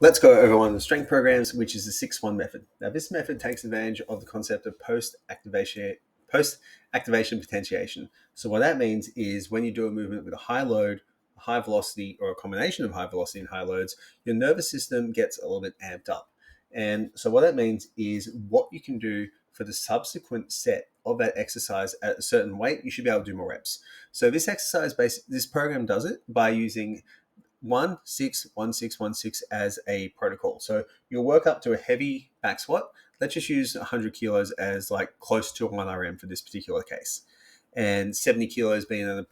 Let's go over one of the strength programs, which is the 6-1 method. Now, this method takes advantage of the concept of post-activation potentiation. So what that means is when you do a movement with a high load, high velocity, or a combination of high velocity and high loads, your nervous system gets a little bit amped up. And so what that means is what you can do for the subsequent set of that exercise at a certain weight, you should be able to do more reps. So this program does it by using 1-6-1-6-1-6 as a protocol. So you'll work up to a heavy back squat. Let's just use 100 kilos as like close to 1 RM for this particular case, and 70 kilos being an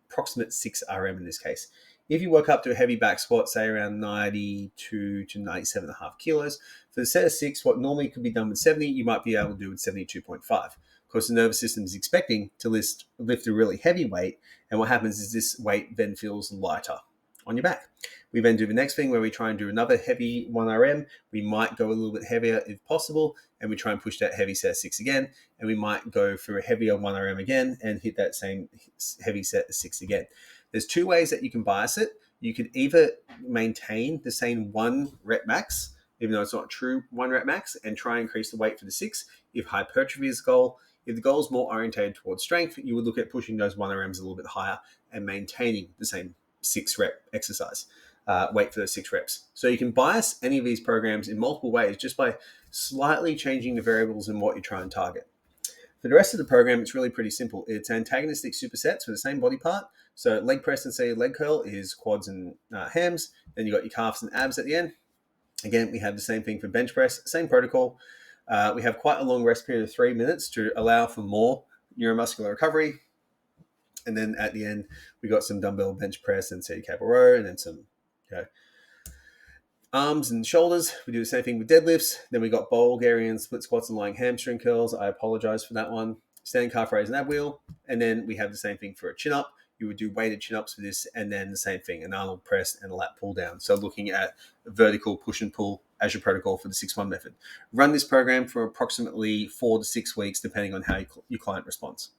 approximate 6 RM in this case. If you work up to a heavy back squat, say around 92 to 97.5 kilos, for the set of six, what normally could be done with 70, you might be able to do with 72.5. Of course, the nervous system is expecting to lift a really heavy weight, and what happens is this weight then feels lighter on your back. We then do the next thing where we try and do another heavy 1 RM. We might go a little bit heavier if possible, and we try and push that heavy set of six again. And we might go for a heavier 1 RM again and hit that same heavy set of six again. There's two ways that you can bias it. You could either maintain the same 1 rep max, even though it's not a true 1 rep max, and try and increase the weight for the six if hypertrophy is the goal. If the goal is more orientated towards strength, you would look at pushing those 1 RMs a little bit higher and maintaining the same 6 rep exercise. Wait for those 6 reps. So you can bias any of these programs in multiple ways just by slightly changing the variables in what you try and target. For the rest of the program, it's really pretty simple. It's antagonistic supersets for the same body part. So leg press and say leg curl is quads and hams. Then you got your calves and abs at the end. Again, we have the same thing for bench press, same protocol. We have quite a long rest period of 3 minutes to allow for more neuromuscular recovery. And then at the end, we got some dumbbell bench press and seated cable row, and then some arms and shoulders. We do the same thing with deadlifts. Then we got Bulgarian split squats and lying hamstring curls. I apologize for that one. Standing calf raise and ab wheel. And then we have the same thing for a chin up. You would do weighted chin ups for this, and then the same thing, an Arnold press and a lat pull down. So looking at vertical push and pull as your protocol for the 6-1 method. Run this program for approximately 4 to 6 weeks, depending on how your client responds.